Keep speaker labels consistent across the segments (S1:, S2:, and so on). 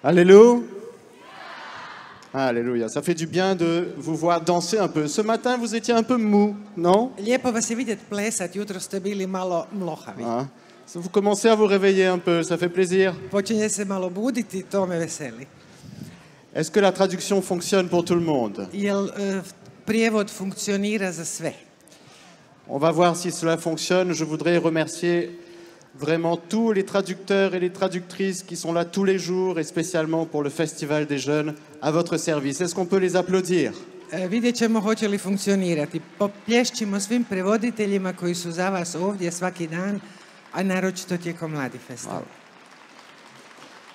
S1: Alléluia. Alléluia. Ça fait du bien de vous voir danser un peu. Ce matin, vous étiez un peu mou, non?
S2: Lijepo vas je vidjeti plesat, jutro ste bili malo mlohavi.
S1: Ah. Vous commencez à vous réveiller un peu, ça fait plaisir.
S2: Počinje se malo buditi, to me veseli.
S1: Est-ce que la traduction fonctionne pour tout le monde?
S2: Jel prijevod funkcionira za sve?
S1: On va voir si cela fonctionne. Je voudrais remercier vraiment tous les traducteurs et les traductrices qui sont là tous les jours et spécialement pour le Festival des Jeunes à votre service. Est-ce qu'on peut les applaudir?
S2: Vidjet ćemo hoće li funkcionirati. Poplješćimo svim prevoditeljima koji su za vas ovdje svaki dan, a naročito tijekom Mladi festival.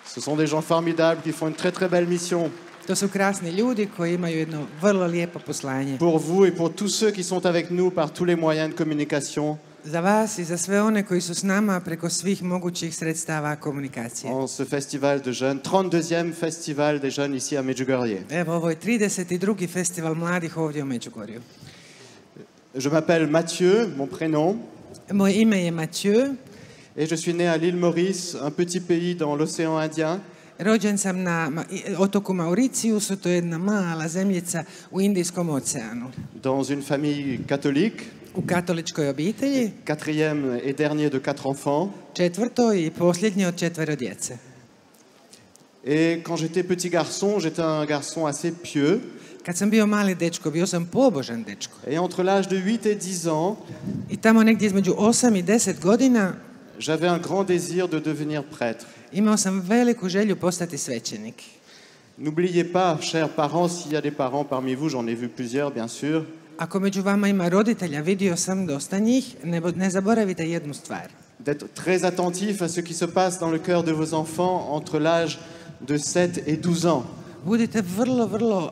S1: Ce sont des gens formidables qui font une très très belle mission.
S2: To su krasni ljudi koji imaju jedno vrlo lijepo poslanje.
S1: Pour vous et pour tous ceux qui sont avec nous par tous les moyens de communication.
S2: Za vas i za sve one koji su s nama preko svih mogućih sredstava komunikacije.
S1: En ce festival de jeunes, 32e festival des jeunes ici à Medjugorje.
S2: Evo, ovo je 32. festival mladih ovdje u Međugorju.
S1: Je m'appelle Mathieu, mon prénom.
S2: Moje ime je Mathieu.
S1: Et je suis né à l'île Maurice, un petit pays dans l'océan Indien.
S2: Rođen sam na otoku Mauriciusu, to je jedna mala zemljica u Indijskom oceanu.
S1: Dans une famille catholique.
S2: U katoličkoj obitelji.
S1: Quatrième et dernier de 4 enfants.
S2: Četvrto i posljednji od 4 djece.
S1: Et quand j'étais petit garçon, j'étais un garçon assez pieux.
S2: Kad sam bio mali dečko, bio sam pobožan dečko.
S1: Et entre l'âge de 8 et 10 ans,
S2: I tamo negdje između 8 i 10 godina,
S1: j'avais un grand désir de devenir prêtre.
S2: imao sam veliku želju postati svećenik.
S1: N'oubliez pas, chers parents, s'il y a des parents parmi vous, j'en ai vu plusieurs, bien sûr.
S2: Ako među vama ima roditelja, vidio sam dosta njih, ne zaboravite jednu stvar.
S1: D'être très attentif à ce qui se passe dans le cœur de vos enfants entre l'âge de 7 et 12 ans.
S2: Budite vrlo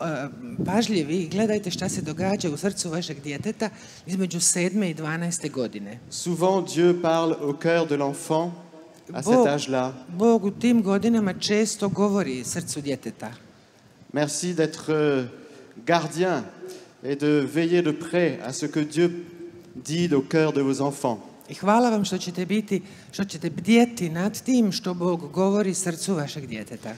S2: pažljivi i gledajte šta se događa u srcu vašeg djeteta između 7. i 12. godine.
S1: Souvent, Dieu parle au cœur de l'enfant à cet âge-là.
S2: Bog u tim godinama često govori srcu djeteta.
S1: Merci d'être gardien et de veiller de près à ce que Dieu dit au cœur de vos enfants.
S2: I hvala vam što ćete bdjeti nad tim što Bog govori srcu vašeg djeteta.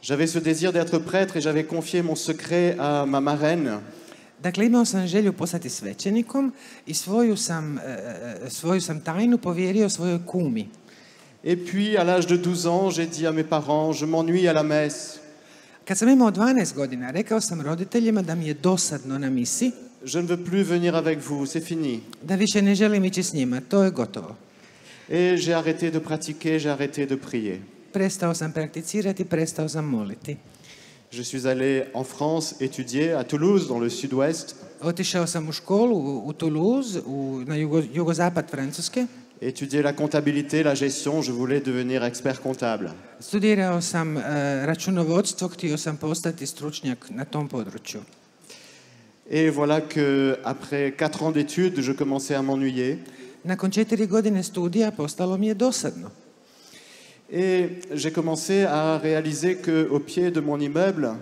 S1: J'avais ce désir d'être prêtre et j'avais confié mon secret à ma marraine.
S2: Dakle, imao sam želju postati svećenikom i svoju sam tajnu povjerio svojoj kumi.
S1: Et puis, à l'âge de 12 ans, j'ai dit à mes parents, je m'ennuie à la messe.
S2: Kad sam imao 12 godina, rekao sam roditeljima da mi je dosadno na misi.
S1: Je ne veux plus venir avec vous, c'est fini.
S2: Da više ne želim ići s njima, to je gotovo.
S1: Et j'ai arrêté de pratiquer, j'ai arrêté de prier.
S2: Prestao sam prakticirati, prestao sam moliti.
S1: Je suis allé en France étudier à Toulouse, dans le sud-ouest.
S2: Otišao sam u školu u Toulouse, na jugozapad Francuske.
S1: Étudier la comptabilité, la gestion, je voulais devenir expert comptable.
S2: Studirao sam računovodstvo, htio sam postati stručnjak na tom području.
S1: Et voilà que après 4 ans d'études, je commençais à m'ennuyer.
S2: Nakon 4 godine studija postalo mi je dosadno.
S1: Et j'ai commencé à réaliser que au pied de mon immeuble,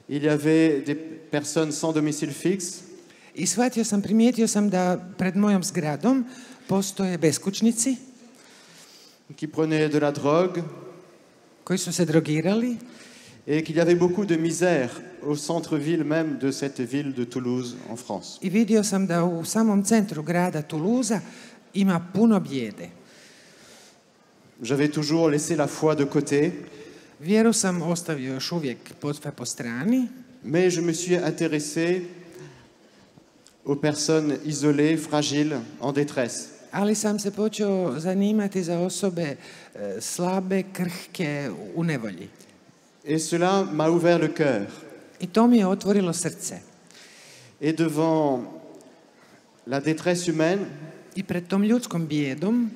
S1: il y avait des personnes sans domicile fixe.
S2: I primijetio sam da pred mojom zgradom postoje beskućnici
S1: qui prenaient de la drogue,
S2: koji su se drogirali,
S1: et qu'il y avait beaucoup de misère au centre-ville même de cette ville de Toulouse en France.
S2: I vidio sam da u samom centru grada Toulouse ima puno bijede.
S1: J'avais toujours laissé la foi de côté.
S2: Vjeru sam ostavio još uvijek po strani.
S1: Mais je me suis intéressé aux personnes isolées, fragiles, en détresse.
S2: Ali sam se počeo zanimati za osobe slabe, krhke, u nevolji.
S1: Et cela m'a ouvert le cœur.
S2: I to mi je otvorilo srce.
S1: Et devant la détresse humaine,
S2: I pred tom ljudskom bijedom,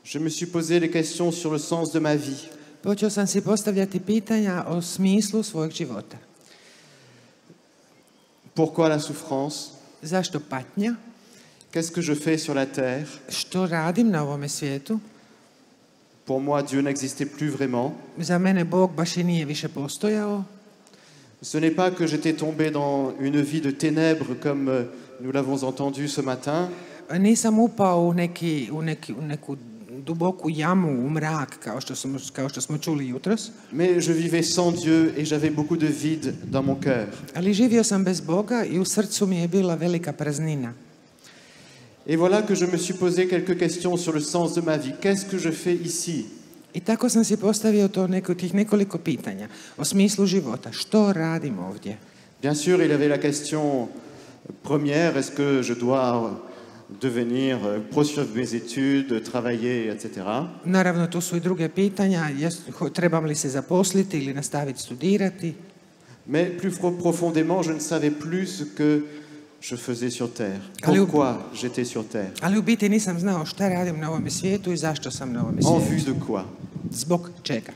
S1: je me suis posé les questions sur le sens de ma vie.
S2: Počeo sam si postavljati pitanja o smislu svojeg života.
S1: Pourquoi la souffrance?
S2: Zašto patnja?
S1: Qu'est-ce que je fais sur la terre?
S2: Što radim na ovome svijetu?
S1: Pour moi, Dieu n'existait plus vraiment.
S2: Za mene Bog baš i nije više postojao.
S1: Ce n'est pas que j'étais tombé dans une vie de ténèbres comme nous l'avons entendu ce matin.
S2: Nisam upao u neku duboku jamu, u mrak, kao što smo čuli jutros.
S1: Mais je vivais sans Dieu et j'avais beaucoup de vide dans mon cœur.
S2: Ali živio sam bez Boga i u srcu mi je bila velika praznina.
S1: Et voilà que je me suis posé quelques questions sur le sens de ma vie. Qu'est-ce que je fais ici?
S2: I tako sam si postavio tih nekoliko pitanja o smislu života. Što radim ovdje?
S1: Bien sûr, il y avait la question première, est-ce que je dois devenir, poursuivre mes études, travailler, etc.
S2: Naravno, tu su i druge pitanja. Trebam li se zaposliti ili nastaviti studirati?
S1: Mais plus profondément, je ne savais plus ce que je faisais sur Terre. Pourquoi j'étais sur Terre?
S2: Ali u biti nisam znao šta radim na ovom svijetu i zašto sam na ovom
S1: En
S2: svijetu.
S1: vue de quoi?
S2: Zbog čega?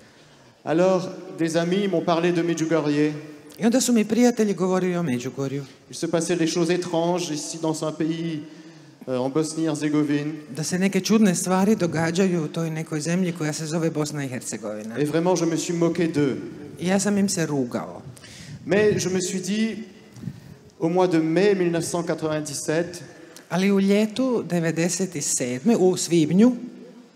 S1: Alors, des amis m'ont parlé de Medjugorje.
S2: I onda su mi prijatelji govorili o Međugorju.
S1: Il se passait des choses étranges ici dans un pays, en Bosnie-Herzégovine.
S2: Da se neke čudne stvari događaju u toj nekoj zemlji koja se zove Bosna i Hercegovina.
S1: Et vraiment, je me suis moqué d'eux.
S2: I ja sam im se rugao.
S1: Mais je me suis dit, au mois de mai 1997,
S2: Ali u ljetu 97. u svibnju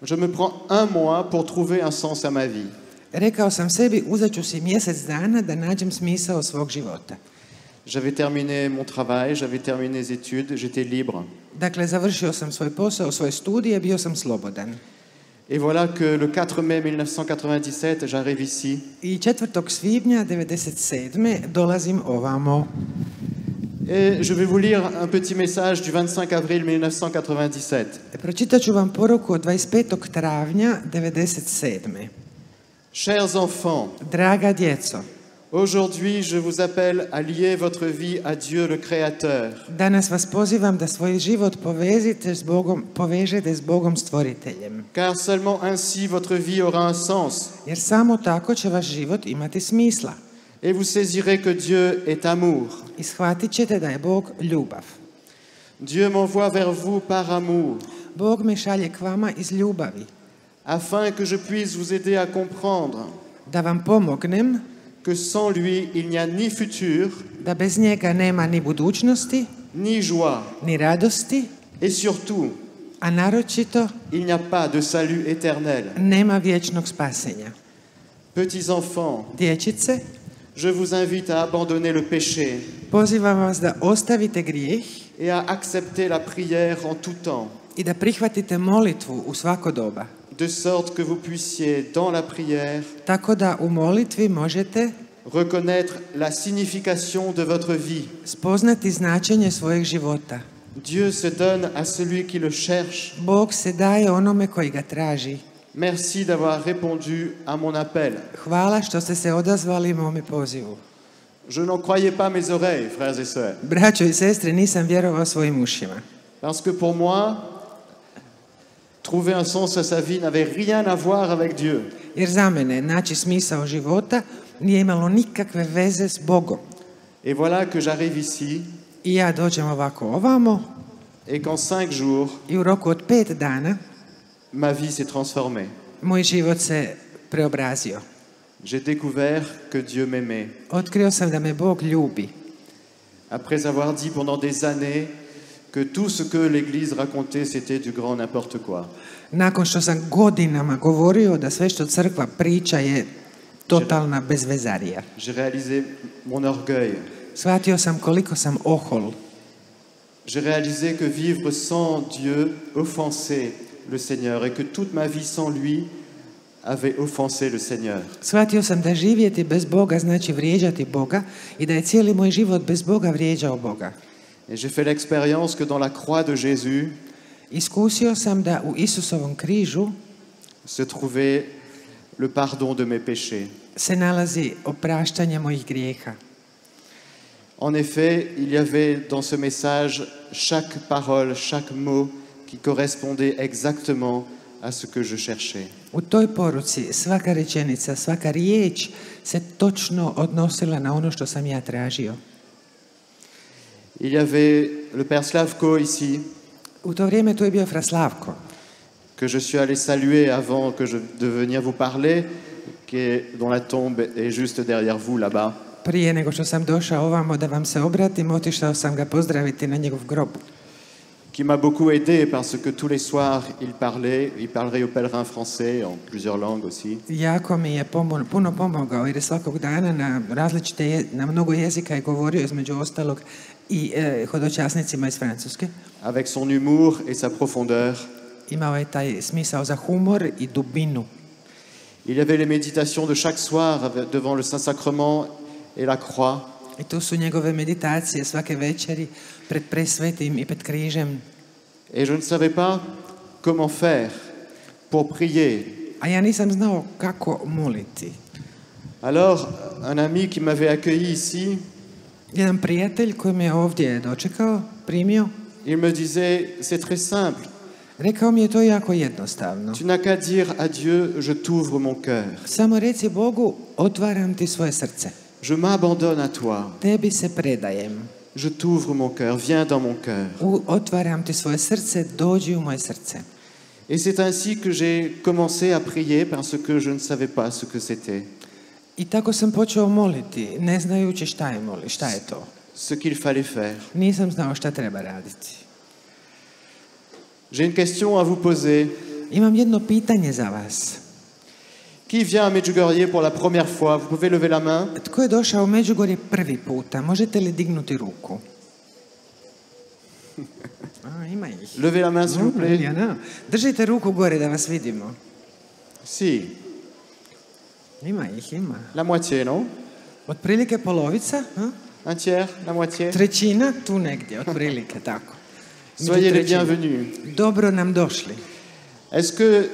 S1: je me prends un mois pour trouver un sens à ma vie.
S2: rekao sam sebi, uzet ću si mjesec dana da nađem smisao svog života.
S1: J'avais terminé mon travail, j'avais terminé les études, j'étais libre.
S2: Dakle, završio sam svoj posao, svoje studije, bio sam slobodan.
S1: Et voilà que le 4 mai 1997, j'arrive ici.
S2: I 4. svibnja 97. dolazim ovamo.
S1: Et je vais vous lire un petit message du 25 avril 1997.
S2: Pročitat ću vam poruku od 25. travnja 97.
S1: Chers enfants,
S2: Draga djeco,
S1: aujourd'hui je vous appelle à lier votre vie à Dieu le Créateur.
S2: danas vas pozivam da svoj život povežete s Bogom stvoriteljem.
S1: Car seulement ainsi votre vie aura un sens.
S2: Jer samo tako će vaš život imati smisla.
S1: Et vous saisirez que Dieu est amour.
S2: I shvatit ćete da je Bog ljubav.
S1: Dieu m'envoie vers vous par amour,
S2: Bog me šalje k vama iz ljubavi.
S1: afin que je puisse vous aider à comprendre
S2: Da vam pomognem
S1: que sans lui, il n'y a ni futur,
S2: da bez njega nema ni budućnosti,
S1: ni joie,
S2: ni radosti,
S1: et surtout,
S2: a naročito
S1: il n'y a pas de salut éternel.
S2: nema vječnog spasenja.
S1: Petits enfants,
S2: Dječice,
S1: je vous invite à abandonner le péché
S2: pozivam vas da ostavite grijeh
S1: et à accepter la prière en tout temps,
S2: i da prihvatite molitvu u svako doba.
S1: de sorte que vous puissiez, dans la prière,
S2: Tako da u molitvi možete
S1: reconnaître la signification de votre vie.
S2: spoznati značenje svojeg života.
S1: Dieu se donne à celui qui le cherche.
S2: Bog se daje onome koji ga traži.
S1: Merci d'avoir répondu à mon appel.
S2: Hvala što ste se odazvali mome pozivu.
S1: Je n'en croyais pas mes oreilles, frères et sœurs,
S2: Braćo i sestre, nisam vjerovao svojim ušima.
S1: parce que pour moi, trouver un sens à sa vie n'avait rien à voir avec Dieu.
S2: Jer za mene naći smisao života nije imalo nikakve veze s Bogom.
S1: Et voilà que j'arrive ici
S2: I ja dođem ovako ovamo
S1: et qu'en 5 jours,
S2: i u roku od 5 dana
S1: ma vie s'est transformée.
S2: moj život se preobrazio.
S1: J'ai découvert que Dieu m'aimait.
S2: Otkrio sam da me Bog ljubi.
S1: Après avoir dit pendant des années que tout ce que l'Église racontait, c'était du grand n'importe quoi.
S2: Nakon što sam godinama govorio da sve što crkva priča je totalna bezvezarija.
S1: J'ai réalisé mon orgueil.
S2: Shvatio sam koliko sam ohol.
S1: J'ai réalisé que vivre sans Dieu offensait le Seigneur et que toute ma vie sans lui avait offensé le Seigneur.
S2: Shvatio sam da živjeti bez Boga znači vrijeđati Boga i da je cijeli moj život bez Boga vrijeđao Boga.
S1: Et j'ai fait l'expérience que dans la croix de Jésus
S2: Iskusio sam da u Isusovom križu
S1: se trouvait le pardon de mes péchés.
S2: se nalazi opraštanje mojih grijeha.
S1: En effet, il y avait dans ce message chaque parole, chaque mot qui correspondait exactement à ce que je cherchais.
S2: U toj poruci svaka rečenica, svaka riječ se točno odnosila na ono što sam ja tražio.
S1: Il y avait le Père Slavko ici,
S2: U to vrijeme tu je bio Fra Slavko,
S1: que je suis allé saluer avant de venir vous parler, dont la tombe est juste derrière vous là-bas.
S2: prije nego što sam došao ovamo da vam se obratim, otišao sam ga pozdraviti na njegov grob.
S1: qui m'a beaucoup aidé parce que tous les soirs, il parlerait aux pèlerins français en plusieurs langues aussi.
S2: Jako mi je puno pomogao jer je svakog dana na mnogo jezika je govorio između ostalog i hodočasnicima iz Francuske.
S1: Avec son humour et sa profondeur.
S2: Imao je taj smisao za humor i dubinu.
S1: Il y avait les méditations de chaque soir devant le Saint-Sacrement et la croix.
S2: I tu su njegove meditacije svake večeri pred presvetim i pred križem.
S1: Et je ne savais pas comment faire pour prier.
S2: A ja nisam znao kako moliti.
S1: Alors, un ami qui m'avait accueilli ici,
S2: Jedan prijatelj koji me ovdje dočekao, primio,
S1: il me disait, c'est très simple.
S2: rekao mi je to jako jednostavno.
S1: Tu n'as qu'à dire à Dieu, je t'ouvre mon cœur.
S2: Samo reci Bogu, otvaram ti svoje srce.
S1: Je m'abandonne à toi.
S2: Tebi se predajem.
S1: Je t'ouvre mon cœur, viens dans mon cœur.
S2: Otvaram ti svoje srce, dođi u moje srce.
S1: Et c'est ainsi que j'ai commencé à prier parce que je ne savais pas ce que c'était.
S2: I tako sam počeo moliti, ne znajući šta je to.
S1: Ce qu'il fallait faire.
S2: Nisam znao šta treba raditi.
S1: J'ai une question à vous poser.
S2: Imam jedno pitanje za vas.
S1: Qui vient à Medjugorje pour la première fois? Vous pouvez lever la main.
S2: Tko je došao u Međugorje prvi puta? Možete li dignuti ruku? Ima ih.
S1: Levez la main, s'il vous plaît.
S2: Držite ruku gore da vas vidimo.
S1: Si.
S2: Ima ih, ima.
S1: La moitié, non?
S2: Otprilike polovica,
S1: Un tiers, la moitié.
S2: trećina, tu negdje, otprilike, tako.
S1: Soyez les bienvenus.
S2: Dobro nam došli.
S1: Est-ce que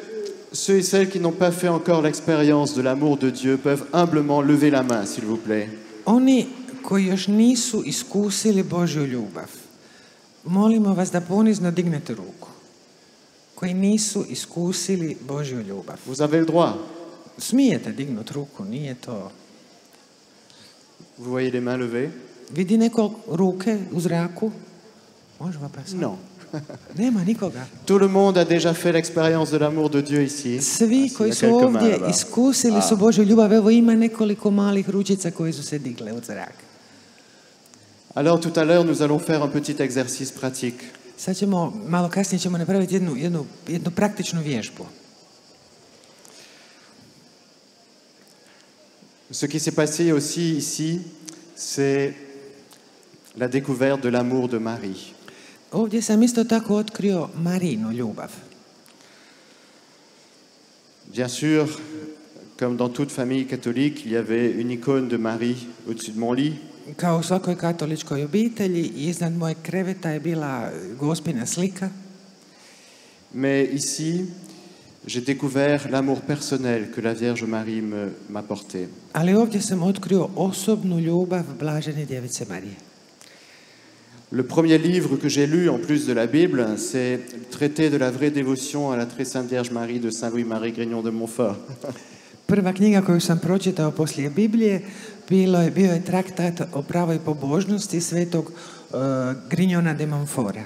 S1: ceux et celles qui n'ont pas fait encore l'expérience de l'amour de Dieu peuvent humblement lever la main, s'il vous plaît?
S2: Oni koji još nisu iskusili Božju ljubav, molimo vas da ponizno dignete ruku. Koji nisu iskusili Božju ljubav.
S1: Vous avez le droit.
S2: Smijete dignuti ruku, nije to.
S1: Vous voyez les mains levées?
S2: Vidi neko ruke u zraku? Možemo pa sad?
S1: Non.
S2: Nema nikoga.
S1: Tout le monde a déjà fait l'expérience de l'amour de Dieu ici.
S2: Svi
S1: Ah,
S2: koji
S1: il y a
S2: su
S1: quelques mains
S2: ovdje
S1: là-bas.
S2: iskusili su Božju ljubav. Evo ima nekoliko malih ručica koji su se digle u zrak.
S1: Alors tout à l'heure, nous allons faire un petit exercice pratique.
S2: Sad ćemo, malo kasnije ćemo napraviti jednu praktičnu vježbu.
S1: Ce qui s'est passé aussi ici, c'est la découverte de l'amour de Marie.
S2: Ovdje sam isto tako otkrio Marinu ljubav.
S1: Bien sûr, comme dans toute famille catholique, il y avait une icône de Marie au-dessus de mon lit.
S2: Kao u svakoj katoličkoj obitelji, iznad moje kreveta je bila Gospina slika.
S1: Mais ici, j'ai découvert l'amour personnel que la Vierge Marie m'apportait.
S2: Ali ovdje sam otkrio osobnu ljubav Blažene Djevice Marije.
S1: Le premier livre que j'ai lu, en plus de la Bible, c'est le traité de la vraie dévotion à la très sainte Vierge Marie de Saint-Louis-Marie Grignon de Montfort.
S2: Prva knjiga koju sam pročitao poslije Biblije bio je traktat o pravoj pobožnosti svetog Grignona de Montfora.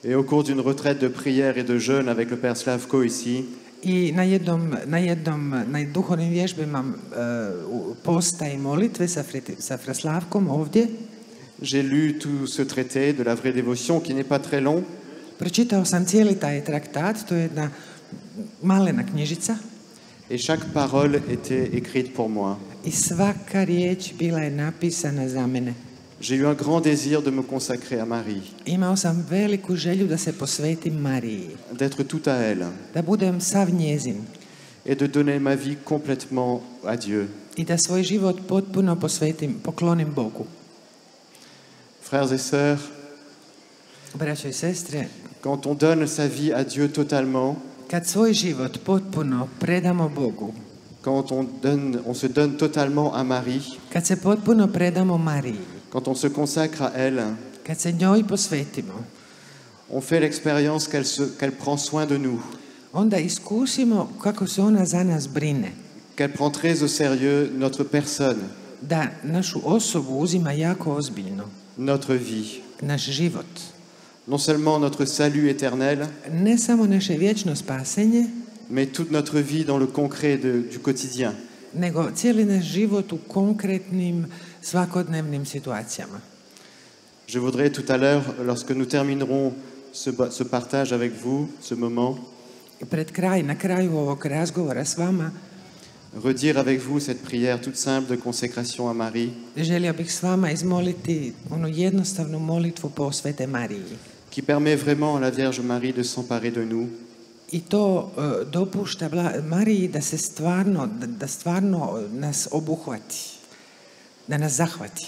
S1: Et au cours d'une retraite de prière et de jeûne avec le Père Slavko ici,
S2: I na duhovnim vježbama posta i molitve sa Fraslavkom ovdje,
S1: j'ai lu tout ce traité de la vraie dévotion qui n'est pas très long.
S2: pročitao sam cijeli taj traktat, to je jedna malena knjižica.
S1: Et chaque parole était écrite pour moi.
S2: I svaka riječ bila je napisana za mene.
S1: J'ai eu un grand désir de me consacrer à Marie,
S2: Imao sam veliku želju da se posvetim Mariji,
S1: d'être tout à elle
S2: da budem sav njezin
S1: et de donner ma vie complètement à Dieu.
S2: i da svoj život potpuno poklonim Bogu.
S1: Frères et sœurs,
S2: Braćo i sestre,
S1: quand on donne sa vie à Dieu totalement,
S2: kad svoj život potpuno predamo Bogu,
S1: quand on se donne totalement à Marie,
S2: kad se potpuno predamo Mariji,
S1: quand on se consacre à elle,
S2: kad se njoj posvetimo,
S1: on fait l'expérience qu'elle prend soin de nous,
S2: onda iskusimo kako se ona za nas brine,
S1: qu'elle prend très au sérieux notre personne,
S2: da našu osobu uzima jako ozbiljno,
S1: notre vie.
S2: naš život.
S1: Non seulement notre salut éternel,
S2: Ne samo naše vječno spasenje,
S1: mais toute notre vie dans le concret du quotidien.
S2: nego cijeli naš život u konkretnim svakodnevnim situacijama.
S1: Je voudrais tout à l'heure, lorsque nous terminerons ce partage avec vous, ce moment,
S2: Na kraju ovog razgovora s vama,
S1: redire avec vous cette prière toute simple de consécration à Marie,
S2: želio bih s vama izmoliti onu jednostavnu molitvu posvete Mariji.
S1: qui permet vraiment à la Vierge Marie de s'emparer de nous,
S2: I to dopušta Mariji da se stvarno, da stvarno nas obuhvati, da nas zahvati.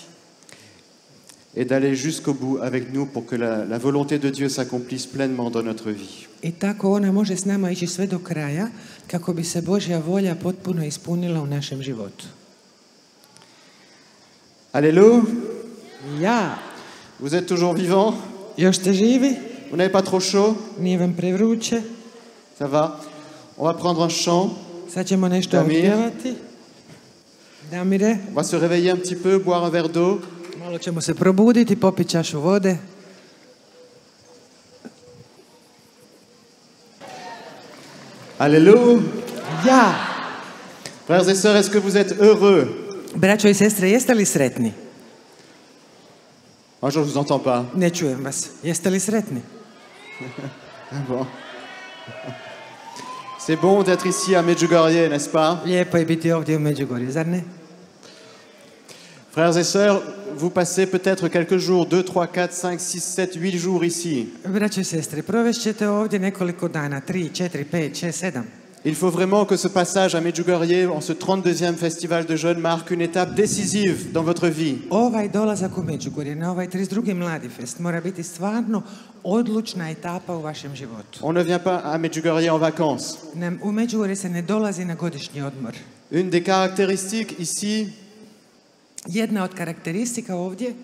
S1: et d'aller jusqu'au bout avec nous pour que la volonté de Dieu s'accomplisse pleinement dans notre vie.
S2: I tako ona može s nama ići sve do kraja kako bi se Božja volja potpuno ispunila u našem životu.
S1: Alléluia!
S2: Ja,
S1: Vous êtes toujours vivant?
S2: još ste živi?
S1: Vous n'avez pas trop chaud?
S2: Nije vam prevruće?
S1: Ça va? On va prendre un chant.
S2: Sad ćemo nešto
S1: Damir.
S2: otpjevati. Damire,
S1: On va se réveiller un petit peu, boire un verre d'eau.
S2: malo ćemo se probuditi, popiti čašu vode.
S1: Alléluia!
S2: Ja!
S1: Frères et sœurs, est-ce que vous êtes heureux?
S2: Braćo i sestre, jeste li sretni?
S1: Moi, je ne vous entends pas.
S2: Ne čujem vas. Jeste li sretni?
S1: Ah bon. C'est bon d'être ici à Medjugorje, n'est-ce pas?
S2: Lijepo je biti ovdje u Međugorju, zar ne?
S1: Frères et sœurs, vous passez peut-être quelques jours, 2, 3, 4, 5, 6, 7, 8 jours ici.
S2: Braćo i sestre, provešćete ovdje nekoliko dana, 3, 4, 5, 6, 7.
S1: Il faut vraiment que ce passage à Medjugorje, en ce 32e festival de jeunes, marque une étape décisive dans votre vie.
S2: Ovaj dolazak u Međugorje, na ovaj 32. Mladi fest, mora biti stvarno odlučna etapa u vašem životu.
S1: On ne vient pas à Medjugorje en vacances.
S2: U Međugorje se ne dolazi na godišnji odmor.
S1: Une des caractéristiques ici,
S2: Jedna od karakteristika ovdje,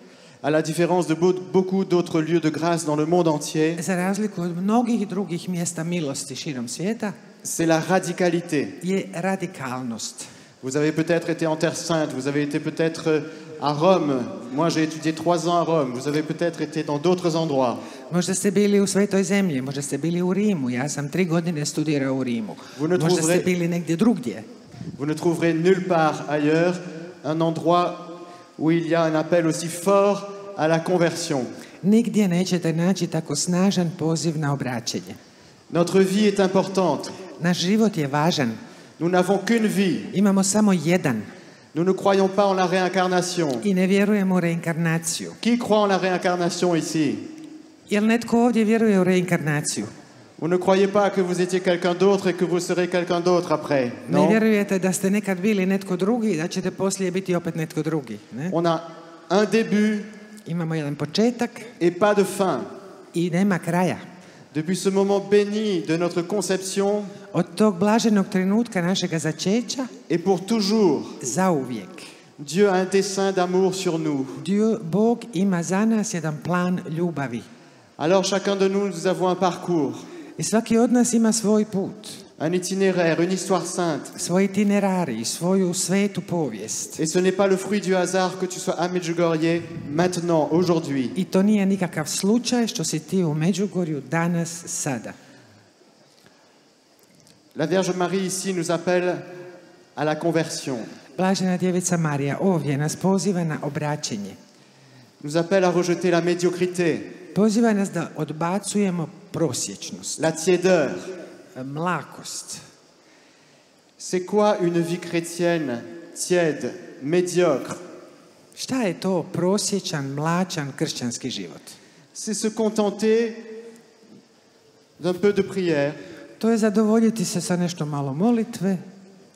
S1: à la différence de beaucoup d'autres lieux de grâce dans le monde entier,
S2: za razliku od mnogih drugih mjesta milosti širom svijeta,
S1: c'est la radicalité.
S2: je radikalnost.
S1: Vous avez peut-être été en Terre Sainte, vous avez été peut-être à Rome. Moi, j'ai étudié 3 ans à Rome. Vous avez peut-être été dans d'autres endroits.
S2: Možda ste bili u Svetoj zemlji, možda ste bili u Rimu, ja sam 3 godine studirao u Rimu. Možda ste bili negdje drugdje.
S1: Vous ne trouverez nulle part ailleurs un endroit où il y a un appel aussi fort à la conversion.
S2: Nigdje nećete naći tako snažan poziv na obraćenje.
S1: Notre vie est importante.
S2: Naš život je važan.
S1: Nous n'avons qu'une vie.
S2: Imamo samo jedan.
S1: Nous ne croyons pas en la réincarnation.
S2: I ne vjerujemo u reinkarnaciju.
S1: Qui croit en la réincarnation ici?
S2: Jel netko ovdje vjeruje u reinkarnaciju?
S1: Vous ne croyez pas que vous étiez quelqu'un d'autre et que vous serez quelqu'un d'autre après?
S2: Ne
S1: Non?
S2: vjerujete da ste nekad bili netko drugi i da ćete poslije biti opet netko drugi. Ne?
S1: On a un début
S2: Imamo jedan početak
S1: et pas de fin.
S2: i nema kraja.
S1: Depuis ce moment béni de notre conception
S2: Od tog blaženog trenutka našega začeća,
S1: et pour toujours,
S2: zauvijek.
S1: Dieu a un dessein d'amour sur nous.
S2: Bog ima za nas jedan plan ljubavi.
S1: Alors chacun de nous avons un parcours,
S2: I svaki od nas ima svoj put,
S1: un itinéraire, une histoire sainte.
S2: svoj itinerarij, svoju svetu povijest.
S1: Et ce n'est pas le fruit du hasard que tu sois à Medjugorje maintenant, aujourd'hui.
S2: I to nije nikakav slučaj što si ti u Međugorju danas, sada.
S1: La Vierge Marie ici nous appelle à la conversion,
S2: Blažena djevica Marija ovdje nas poziva na obraćenje.
S1: nous appelle à rejeter la médiocrité,
S2: Poziva nas da odbacujemo prosječnost,
S1: la tiédeur.
S2: mlakost.
S1: C'est quoi une vie chrétienne tiède, médiocre?
S2: Šta je to prosječan, mlačan kršćanski život?
S1: C'est se contenter d'un peu de prière,
S2: To je zadovoljiti se sa nešto malo molitve,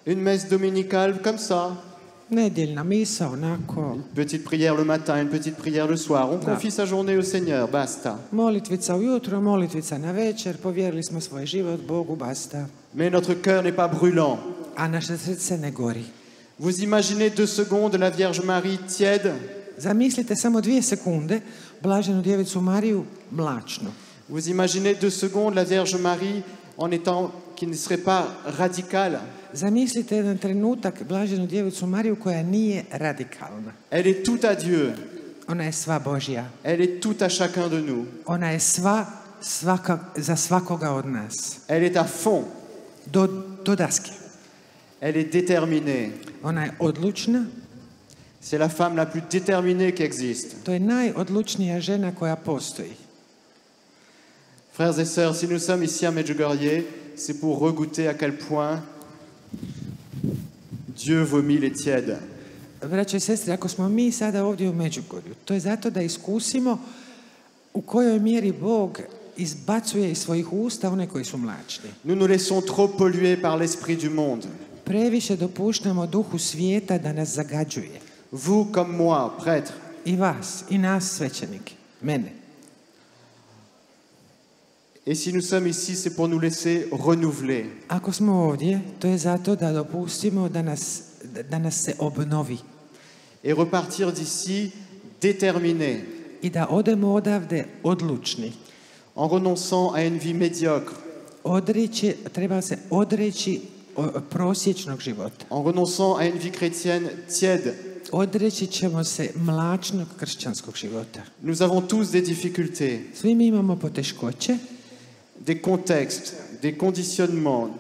S1: une messe dominicale comme ça,
S2: nedjeljna misa, onako,
S1: petite prière le matin, une petite prière le soir. On confie sa journée au Seigneur, basta.
S2: molitvica ujutro, molitvica na večer, povjerili smo svoj život Bogu, basta.
S1: Mais notre cœur n'est pas brûlant.
S2: A naše srce ne gori.
S1: Vous imaginez 2 secondes la Vierge Marie tiède?
S2: Zamislite samo 2 sekunde blaženu djevicu Mariju mlačnu.
S1: Vous imaginez 2 secondes la Vierge Marie en étant qui ne serait pas radicale?
S2: Zamislite jedan trenutak blaženu djevicu Mariju koja nije radikalna.
S1: Elle est toute à Dieu.
S2: Ona je sva Božja.
S1: Elle est toute à chacun de nous.
S2: Ona je za svakoga od nas.
S1: Elle est à fond.
S2: Do daske.
S1: Elle est déterminée.
S2: Ona je odlučna.
S1: C'est la femme la plus déterminée qui existe.
S2: To je najodlučnija žena koja postoji.
S1: Frères et sœurs, si nous sommes ici à Medjugorje, c'est pour regoûter à quel point Dieu vomit les tièdes.
S2: Braćo i sestre, ako smo mi sada ovdje u Međugorju, to je zato da iskusimo u kojoj mjeri Bog izbacuje iz svojih usta one koji su mlačni.
S1: Nous nous laissons trop polluer par l'esprit du monde.
S2: Previše dopuštamo duhu svijeta da nas zagađuje.
S1: Vous comme moi, prêtres,
S2: I vas, i nas svećenike, mene.
S1: et si nous sommes ici, c'est pour nous laisser renouveler.
S2: Ako smo ovdje, to je zato da dopustimo da nas se obnovi.
S1: Et repartir d'ici déterminés,
S2: I da odemo odavde odlučni.
S1: en renonçant à une vie médiocre,
S2: Treba se odreći prosječnog života.
S1: en renonçant à une vie chrétienne tiède.
S2: Odreći ćemo se mlačnog kršćanskog života.
S1: Nous avons tous des difficultés,
S2: Svi mi imamo poteškoće,
S1: des contextes, des conditionnements,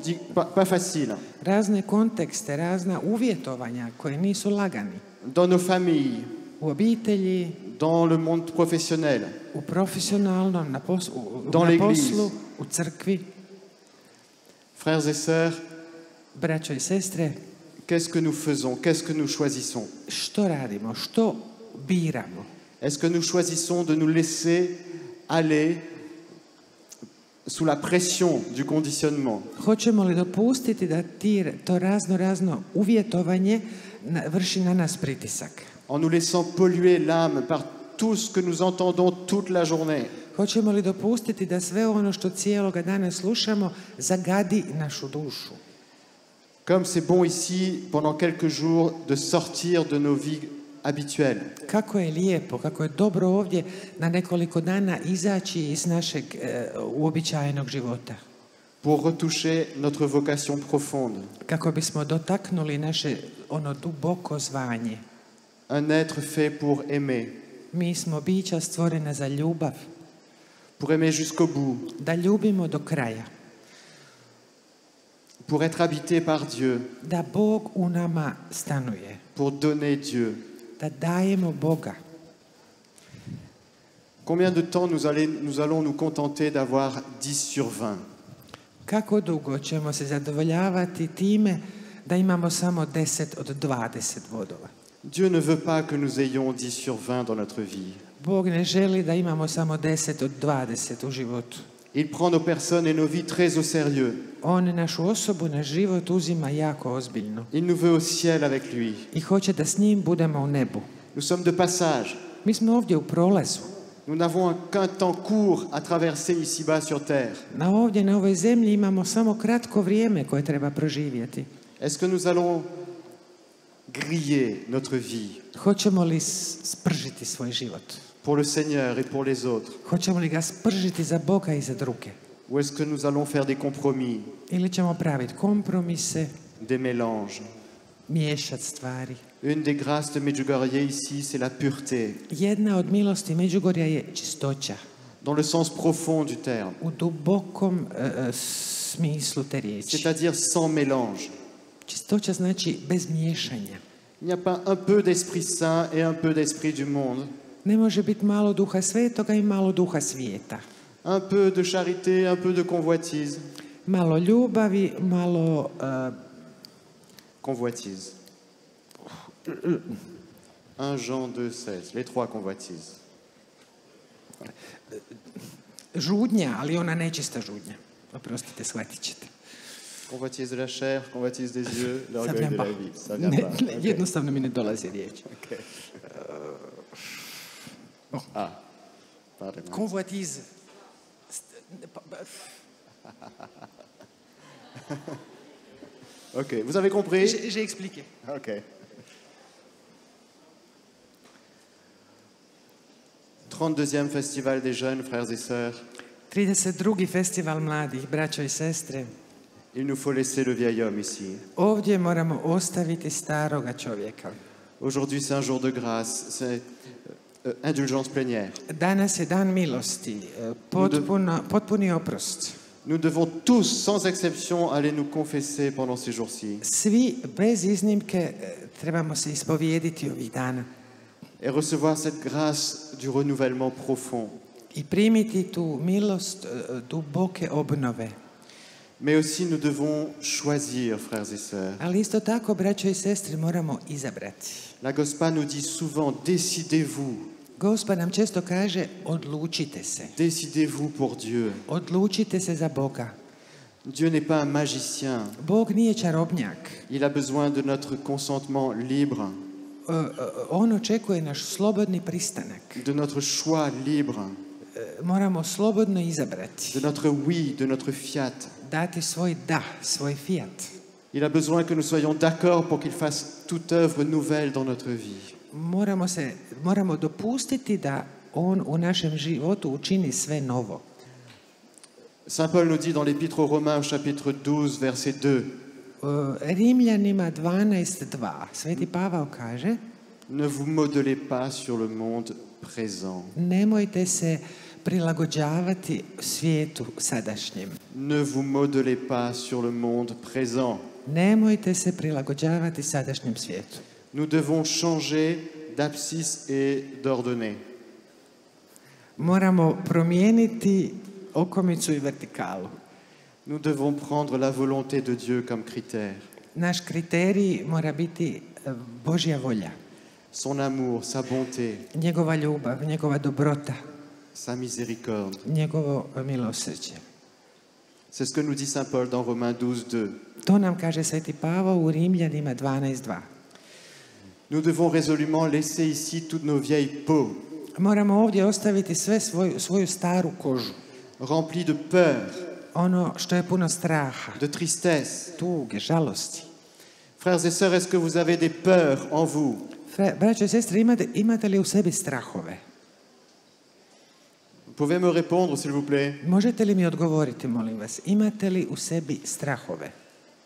S1: pas faciles,
S2: razne kontekste, razna uvjetovanja koje nisu lagani.
S1: dans nos familles,
S2: U obitelji,
S1: dans le monde professionnel.
S2: u profesionalnom, na
S1: Dans l'église.
S2: poslu, u crkvi.
S1: Frères et sœurs,
S2: Braćo i sestre,
S1: qu'est-ce que nous faisons? Qu'est-ce que nous choisissons?
S2: što radimo? Što biramo?
S1: Est-ce que nous choisissons de nous laisser aller sous la pression du conditionnement?
S2: Hoćemo li dopustiti da to razno uvjetovanje vrši na nas pritisak?
S1: En nous laissant polluer l'âme par tout ce que nous entendons toute la journée?
S2: Hoćemo li dopustiti da sve ono što cijeloga dana slušamo zagadi našu dušu?
S1: Comme c'est bon ici, pendant quelques jours, de sortir de nos vies habituelles.
S2: Kako je lijepo, kako je dobro ovdje na nekoliko dana izaći iz našeg uobičajenog života.
S1: Pour retoucher notre vocation profonde.
S2: Kako bismo dotaknuli naše ono duboko zvanje.
S1: Un être fait pour aimer.
S2: Mi smo bića stvorena za ljubav.
S1: Pour aimer jusqu'au bout.
S2: Da ljubimo do kraja.
S1: Pour être habité par Dieu.
S2: Da Bog u nama stanuje.
S1: Pour donner Dieu.
S2: Da dajemo Boga.
S1: Combien de temps nous allons nous contenter d'avoir 10 sur 20?
S2: Kako dugo ćemo se zadovoljavati time da imamo samo 10 od 20 bodova?
S1: Dieu ne veut pas que nous ayons 10 sur 20 dans notre vie.
S2: Bog ne želi da imamo samo 10 od 20 u životu.
S1: Il prend nos personnes et nos vies très au sérieux.
S2: On našu osobu, naš život uzima jako ozbiljno.
S1: Il nous veut au ciel avec lui.
S2: I hoće da s njim budemo u nebu.
S1: Nous sommes de passage.
S2: Mi smo ovdje u prolazu.
S1: Nous n'avons qu'un temps court à traverser ici-bas sur terre.
S2: Na ovoj zemlji imamo samo kratko vrijeme koje treba proživjeti.
S1: Est-ce que nous allons griller notre vie
S2: Hoćemo li spržiti svoj život?
S1: pour le Seigneur et pour les autres?
S2: Hoćemo li ga spržiti za Boga i za druge?
S1: Ou est-ce que nous allons faire des compromis,
S2: Ili ćemo praviti kompromise,
S1: des mélanges?
S2: miješati stvari?
S1: Une des grâces de Medjugorje ici, c'est la pureté,
S2: Jedna od milosti Međugorja je čistoća.
S1: dans le sens profond du terme,
S2: U dubokom smislu te riječi.
S1: c'est-à-dire sans mélange.
S2: Čistoća znači bez miješanja.
S1: Il n'y a pas un peu d'Esprit Saint et un peu d'Esprit du monde,
S2: Ne može biti malo duha svetoga i malo duha svijeta.
S1: un peu de charité, un peu de convoitise.
S2: Malo ljubavi, malo
S1: Convoitise. 1 Jean 2,16, les trois convoitises.
S2: žudnja, ali ona nečista žudnja. Oprostite, shvatit ćete.
S1: Convoitise de la chair, convoitise des yeux,
S2: Ça
S1: l'orgueil
S2: vient
S1: de
S2: pas.
S1: la vie. Ça vient pas.
S2: Ne, jednostavno mi ne dolazi riječ.
S1: Ok. Ah, pardon.
S2: Convoitise.
S1: Ok, vous avez compris?
S2: J'ai expliqué.
S1: Ok. « 32e Festival des jeunes, frères et sœurs.
S2: 32. festival mladih, braćo i sestre.
S1: Il nous faut laisser le vieil homme ici.
S2: Ovdje moramo ostaviti staroga čovjeka.
S1: Aujourd'hui, c'est un jour de grâce, c'est indulgence plénière.
S2: Danas je dan milosti, potpuni oprost.
S1: Nous devons tous, sans exception, aller nous confesser pendant ces jours-ci
S2: Svi, bez iznimke, trebamo se ispovijediti ovih dana.
S1: et recevoir cette grâce du renouvellement profond.
S2: i primiti tu milost duboke obnove.
S1: Mais aussi nous devons choisir, frères et sœurs.
S2: Ali isto tako, braćo i sestre, moramo izabrati.
S1: La Gospa nous dit souvent, décidez-vous.
S2: Gospod nam često kaže, odlučite se.
S1: Décidez-vous pour Dieu.
S2: Odlučite se za Boga.
S1: Dieu n'est pas un magicien.
S2: Bog nije čarobnjak.
S1: Il a besoin de notre consentement libre,
S2: On očekuje naš slobodni pristanak.
S1: de notre choix libre,
S2: Moramo slobodno izabrati.
S1: de notre oui, de notre fiat.
S2: Dati svoj da, svoj fiat.
S1: Il a besoin que nous soyons d'accord pour qu'il fasse toute œuvre nouvelle dans notre vie.
S2: Moramo dopustiti da on u našem životu učini sve novo.
S1: Saint Paul nous dit dans l'Épître aux Romains au chapitre 12, verset 2,
S2: Rimljanima 12.2. Sveti Pavao kaže:
S1: ne vous modelez pas sur le monde présent.
S2: nemojte se prilagođavati svijetu sadašnjem.
S1: Ne vous modelez pas sur le monde présent.
S2: Nemojte se prilagođavati sadašnjem svijetu.
S1: Nous devons changer d'abscisse et d'ordonnée.
S2: Moramo promijeniti okomicu i vertikalu.
S1: Nous devons prendre la volonté de Dieu comme critère.
S2: Naš kriterij mora biti Božja volja,
S1: Son amour, sa bonté,
S2: njegova ljubav, njegova dobrota,
S1: sa miséricorde.
S2: njegovo milosrđe.
S1: C'est ce que nous dit Saint Paul dans Romains 12, 2.
S2: To nam kaže Sveti Pavao u Rimljanima 12.2.
S1: Nous devons résolument laisser ici toutes nos vieilles peaux,
S2: Moramo ovdje ostaviti sve svoju staru kožu.
S1: remplies de peur,
S2: Ono što je puno straha,
S1: de tristesse.
S2: tuge, žalosti.
S1: Frères et sœurs, est-ce que vous avez des peurs en vous?
S2: Braćo i sestre, imate li u sebi strahove?
S1: Vous pouvez me répondre, s'il vous plaît?
S2: Možete li mi odgovoriti, molim vas? Imate li u sebi strahove?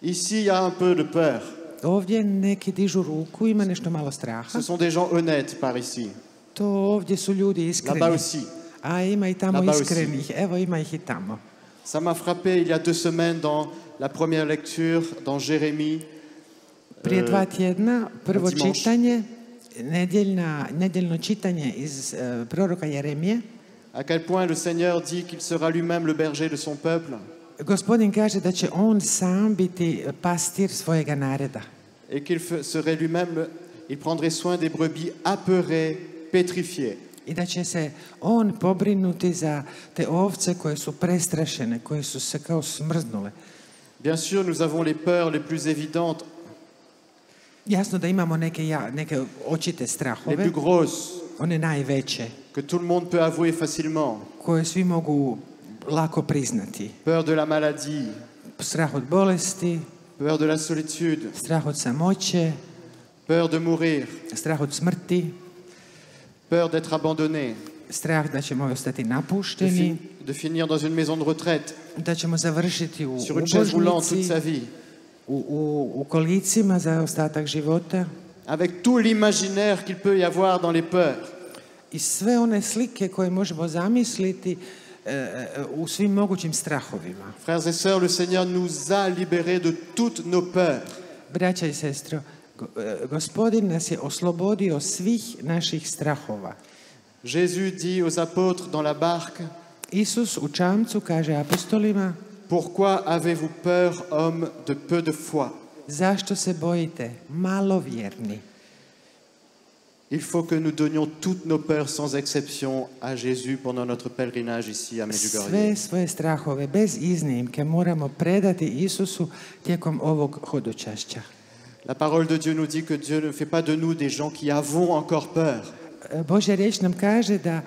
S1: Ici, il y a un peu de peur.
S2: Ovdje neki dižu ruku, ima nešto malo straha.
S1: Ce sont des gens honnêtes par ici.
S2: To ovdje su ljudi
S1: Là-bas
S2: iskreni.
S1: aussi.
S2: A ima i tamo
S1: Là-bas
S2: iskrenih. Evo, ima ih i tamo.
S1: Ça m'a frappé il y a 2 semaines dans la première lecture, dans Jérémie.
S2: Prije 2 tjedna, prvo
S1: dimanche.
S2: čitanje, nedjeljno čitanje iz proroka Jeremije.
S1: À quel point le Seigneur dit qu'il sera lui-même le berger de son peuple
S2: Gospodin kaže da će on sam biti pastir svojega naroda.
S1: et qu'il serait lui-même, il prendrait soin des brebis apeurées, pétrifiées.
S2: I da će se on pobrinuti za te ovce koje su prestrašene, koje su se kao smrznule.
S1: Bien sûr, nous avons les peurs les plus évidentes,
S2: Jasno da imamo neke očite
S1: les
S2: strahove,
S1: plus grosses,
S2: one najveće,
S1: que tout le monde peut avouer facilement.
S2: koje svi mogu lako priznati.
S1: Peur de la maladie,
S2: Strah od bolesti,
S1: peur de la solitude,
S2: strah od samoće,
S1: peur de mourir,
S2: strah od smrti,
S1: peur d'être abandonné,
S2: strah da ćemo ostati napušteni,
S1: de finir dans une maison de retraite,
S2: da ćemo završiti u
S1: sur une chaise roulante toute
S2: ubožnici,
S1: sa vie,
S2: u kolicima za ostatak života.
S1: avec tout l'imaginaire qu'il peut y avoir dans les peurs.
S2: I sve one slike koje možemo zamisliti u svim mogućim strahovima.
S1: Frères et sœurs, le Seigneur nous a libérés de toutes nos peurs.
S2: Braća i sestro, Gospodin nas je oslobodio svih naših strahova.
S1: Jésus dit aux apôtres dans la barque,
S2: Isus u čamcu kaže apostolima:
S1: pourquoi avez-vous peur, hommes de peu de foi?
S2: zašto se bojite, malovjerni?
S1: Il faut que nous donnions toutes nos peurs sans exception à Jésus pendant notre pèlerinage ici à Medjugorje.
S2: Sve svoje strahove, bez iznimke, moramo predati Isusu tijekom ovog hodočašća.
S1: La parole de Dieu nous dit que Dieu ne fait pas de nous des gens qui avons encore peur.
S2: Božja riječ nam kaže da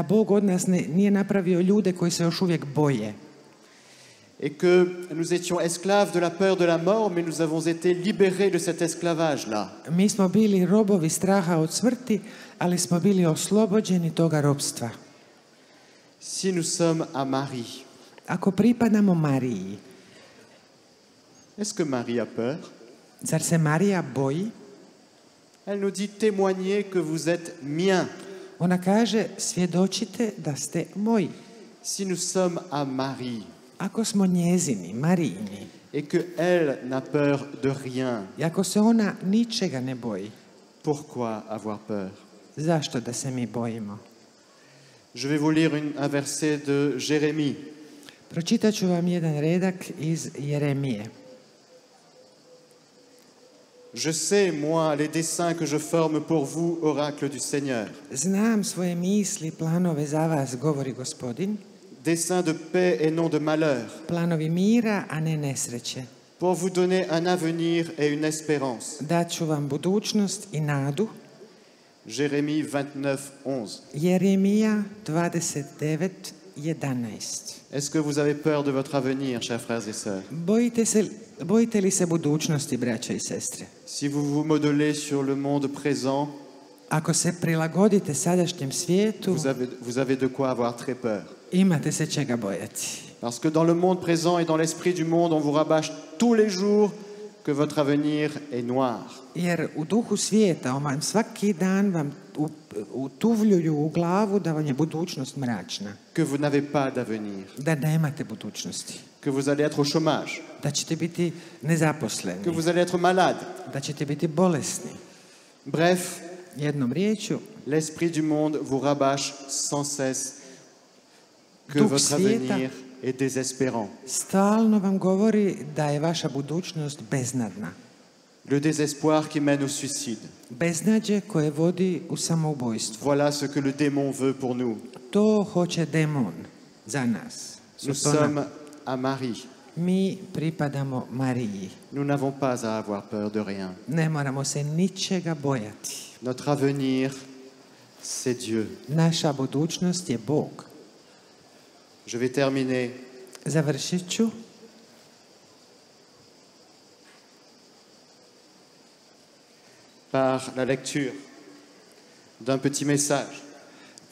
S2: Bog od nas nije napravio ljude koji se još uvijek boje.
S1: Et que nous étions esclaves de la peur de la mort, mais nous avons été libérés de cet esclavage-là.
S2: Mi smo bili robovi straha od smrti, ali smo bili oslobođeni toga robstva.
S1: Si nous sommes à Marie,
S2: Ako pripadamo Mariji,
S1: est-ce que Marie a peur?
S2: zar se Marija boji?
S1: Elle nous dit témoignez que vous êtes mien.
S2: Ona kaže, svjedočite da ste moji.
S1: Si nous sommes à Marie
S2: Ako smo njezini, Marijini,
S1: et que elle n'a peur de rien,
S2: i ako se ona ničega ne boji,
S1: pourquoi avoir peur?
S2: zašto da se mi bojimo?
S1: Je vais vous lire un verset de Jérémie.
S2: Pročitat ću vam jedan redak iz Jeremije.
S1: Je sais, moi, les desseins que je forme pour vous, oracle du Seigneur.
S2: Znam svoje misli, planove za vas, govori Gospodin.
S1: Desseins de paix et non de malheur,
S2: Planovi mira, a ne nesreće.
S1: pour vous donner un avenir et une espérance.
S2: Dat ću vam budućnost i nadu.
S1: Jérémie 29:11.
S2: Jeremija 29:11.
S1: Est-ce que vous avez peur de votre avenir, chers frères et sœurs?
S2: Bojite li se budućnosti, braćo i sestre?
S1: Si vous vous modelez sur le monde présent,
S2: Ako se prilagodite sadašnjem svijetu,
S1: vous avez de quoi avoir très peur.
S2: imate se čega bojati.
S1: Parce que dans le monde présent et dans l'esprit du monde, on vous rabâche tous les jours que votre avenir est noir.
S2: Jer u duhu svijeta vam svaki dan vam utuvljuju u glavu da vam je budućnost mračna.
S1: Que vous n'avez pas d'avenir.
S2: Da nemate budućnosti.
S1: Que vous allez être au chômage.
S2: Da ćete biti nezaposleni.
S1: Que vous allez être malade.
S2: Da ćete biti bolesni.
S1: Bref,
S2: jednom riječju,
S1: l'esprit du monde vous rabâche sans cesse que
S2: Duh
S1: votre
S2: svijeta
S1: avenir est désespérant.
S2: stalno vam govori da je vaša budućnost beznadna.
S1: Le désespoir qui mène au suicide.
S2: Beznađe koje vodi u samoubojstvo.
S1: Voilà ce que le démon veut pour nous.
S2: To hoće demon za nas.
S1: Nous
S2: To nam-
S1: sommes à Marie.
S2: Mi pripadamo Mariji.
S1: Nous n'avons pas à avoir peur de rien.
S2: Ne moramo se ničega bojati.
S1: Notre avenir, c'est Dieu.
S2: Naša budućnost je Bog.
S1: Je vais terminer
S2: Završit ću
S1: par la lecture d'un petit message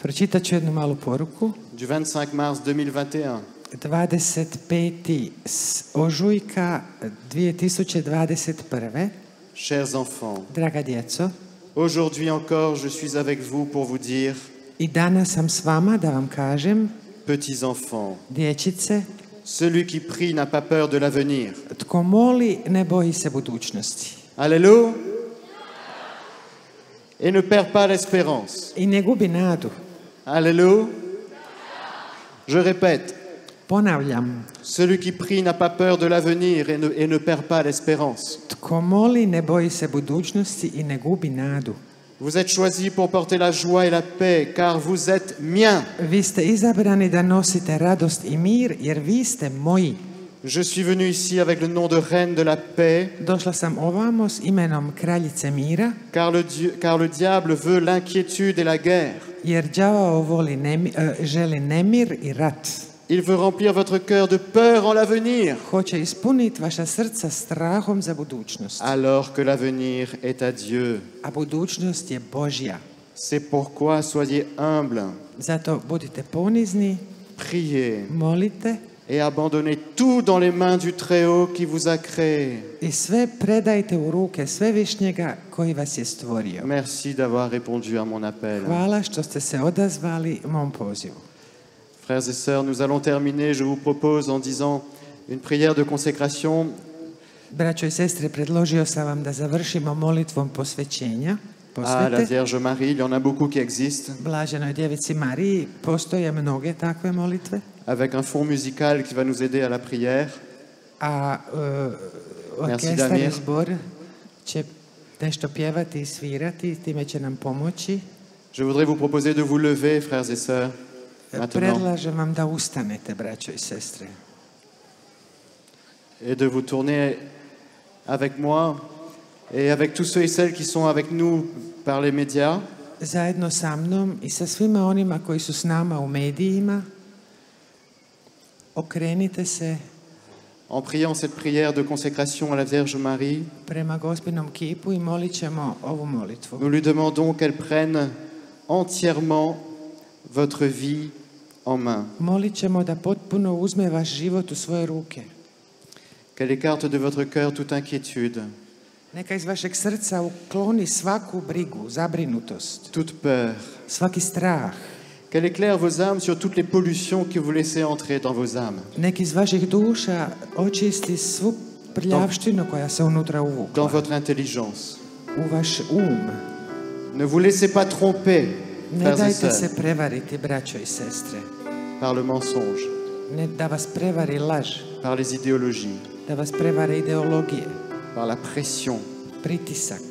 S2: Pročitat ću jednu malu poruku.
S1: du 25 mars 2021.
S2: 25. ožujka 2021.
S1: Chers enfants,
S2: Draga djeco,
S1: aujourd'hui encore, je suis avec vous pour vous dire,
S2: i danas sam s vama da vam kažem,
S1: petits enfants,
S2: dječice,
S1: celui qui prie n'a pas peur de l'avenir.
S2: tko moli ne boji se budućnosti.
S1: Alléluia. Et ne perd pas l'espérance.
S2: I ne gubi nadu.
S1: Alléluia. Je répète,
S2: Ponavljam,
S1: celui qui prie n'a pas peur de l'avenir et ne perd pas l'espérance.
S2: tko moli ne boji se budućnosti i ne gubi nadu.
S1: Vous êtes choisis pour porter la joie et la paix, car vous êtes miens.
S2: Vi ste izabrani da nosite radost i mir, jer vi ste moji.
S1: Je suis venu ici avec le nom de reine de la paix,
S2: Došla sam ovamo s imenom kraljice mira,
S1: car le diable veut l'inquiétude et la guerre.
S2: jer đavao želi nemir i rat.
S1: Il veut remplir votre cœur de peur en l'avenir,
S2: Hoće ispuniti vaša srca strahom za budućnost.
S1: alors que l'avenir est à Dieu.
S2: A budućnost je Božja.
S1: C'est pourquoi soyez humbles,
S2: Zato budite ponizni,
S1: priez
S2: molite
S1: et abandonnez tout dans les mains du Très-Haut qui vous a créé.
S2: i sve predajte u ruke Svevišnjega koji vas je stvorio.
S1: Merci d'avoir répondu à mon appel.
S2: Hvala što ste se odazvali mom pozivu.
S1: Frères et sœurs, nous allons terminer. Je vous propose en disant une prière de consécration.
S2: Braćo i sestre, predložio sam vam da završimo molitvom posvećenja,
S1: À la
S2: posvete.
S1: Vierge Marie, il y en a beaucoup qui existent,
S2: Blaženoj djevici Mariji postoje mnoge takve molitve,
S1: avec un fond musical qui va nous aider à la prière.
S2: a orkestar
S1: Damir.
S2: i zbor će nešto pjevati i svirati, time će nam pomoći.
S1: Je voudrais vous proposer de vous lever, frères et sœurs, maintenant,
S2: Predlažem vam da ustanete, braćo i sestre,
S1: et de vous tourner avec moi et avec tous ceux et celles qui sont avec nous par les médias.
S2: zajedno sa mnom i sa svima onima koji su s nama u medijima. Okrenite se
S1: En priant cette prière de consécration à la Vierge Marie,
S2: prema Gospinom kipu i molit ćemo ovu molitvu.
S1: nous lui demandons qu'elle prenne entièrement votre vie en main,
S2: Molit ćemo da potpuno uzme vaš život u svoje ruke.
S1: qu'elle écarte de votre cœur toute inquiétude,
S2: Neka iz vašeg srca ukloni svaku brigu, zabrinutost,
S1: toute peur,
S2: svaki strah.
S1: qu'elle éclaire vos âmes sur toutes les pollutions que vous laissez entrer dans vos âmes,
S2: Nek iz vaših duša očisti svu prljavštinu koja se unutra
S1: dans
S2: uvukla
S1: votre intelligence.
S2: u vaš um.
S1: Ne vous laissez pas tromper
S2: Ne
S1: frères et
S2: dajte
S1: sœurs,
S2: se prevariti, braćo i sestre.
S1: par le mensonge,
S2: Ne da vas prevari laž,
S1: par les idéologies,
S2: da vas prevare ideologije,
S1: par la pression.
S2: pritisak.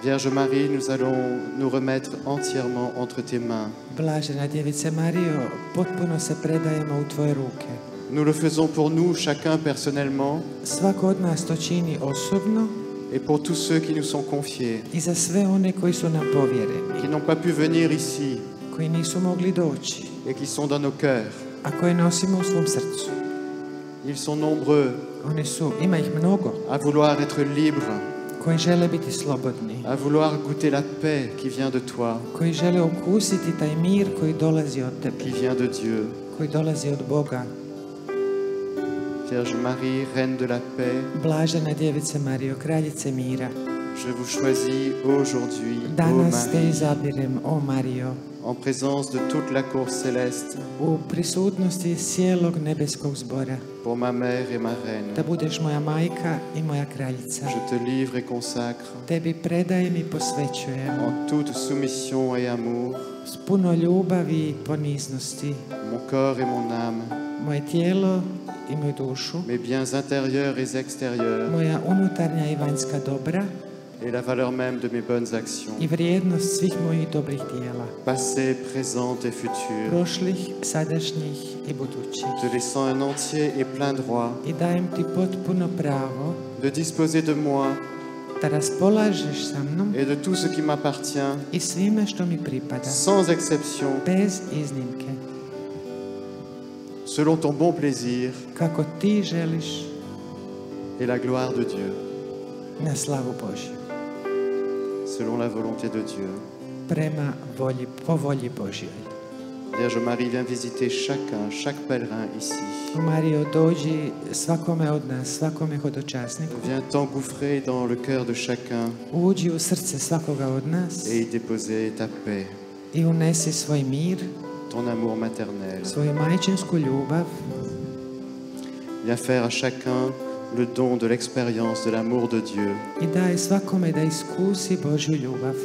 S1: Vierge Marie, nous allons nous remettre entièrement entre tes mains.
S2: Blažena djevice Marijo, potpuno se predajemo u tvoje ruke.
S1: Nous le faisons pour nous, chacun personnellement,
S2: Svako od nas to čini osobno
S1: et pour tous ceux qui nous sont confiés,
S2: i za sve one koji su nam povjereni,
S1: qui n'ont pas pu venir ici
S2: koji nisu mogli doći,
S1: et qui sont dans nos cœurs.
S2: a koje nosimo u svom srcu.
S1: Ils sont nombreux
S2: Ima ih mnogo,
S1: à vouloir être libres,
S2: koji žele biti slobodni,
S1: à vouloir goûter la paix qui vient de toi,
S2: koji žele okusiti taj mir koji dolazi od tebe,
S1: qui vient de Dieu.
S2: koji dolazi od Boga.
S1: Vierge Marie, Reine de la paix,
S2: Blažena djevice Marijo, kraljice mira,
S1: je vous choisis aujourd'hui, ô
S2: danas te
S1: Marie,
S2: izabirem, o Marijo,
S1: en présence de toute la cour céleste,
S2: u prisutnosti cijelog nebeskog zbora,
S1: pour ma mère et ma reine.
S2: da budeš moja majka i moja kraljica.
S1: Je te livre et consacre
S2: Tebi predajem i posvećujem
S1: en toute soumission et amour
S2: s puno ljubavi i poniznosti
S1: mon corps et mon âme,
S2: moje tijelo i moju dušu,
S1: mes biens intérieurs et extérieurs
S2: moja unutarnja i vanjska dobra
S1: et la valeur même de mes bonnes actions,
S2: i vrijednost svih mojih dobrih dijela,
S1: passées, présentes et futures,
S2: prošlih, sadašnjih i budućih.
S1: te laissant un entier et plein droit
S2: I dajem ti potpuno pravo
S1: de disposer de moi
S2: da raspolažeš sa mnom
S1: et de tout ce qui m'appartient,
S2: i svime što mi pripada,
S1: sans exception,
S2: bez iznimke,
S1: selon ton bon plaisir
S2: kako ti želiš,
S1: et la gloire de Dieu,
S2: na slavu Božju,
S1: selon la volonté de Dieu.
S2: po volji Božjoj.
S1: Vierge Marie, viens visiter chacun, chaque pèlerin ici.
S2: O Marijo, dođi svakome od nas, svakome hodočasniku,
S1: Viens t'engouffrer dans le cœur de chacun
S2: uđi u srce svakoga od nas
S1: et y déposer ta paix,
S2: i unesi svoj mir,
S1: ton amour maternel.
S2: svoju majčinsku ljubav.
S1: Viens faire à chacun le don de l'expérience de l'amour de Dieu
S2: I daj svakome da iskusi Božju ljubav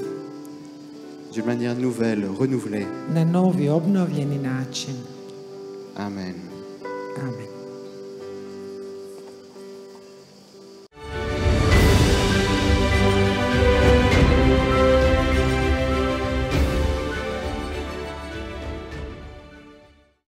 S1: d'une manière nouvelle, renouvelée.
S2: na novi, obnovljeni način.
S1: Amen.
S2: Amen.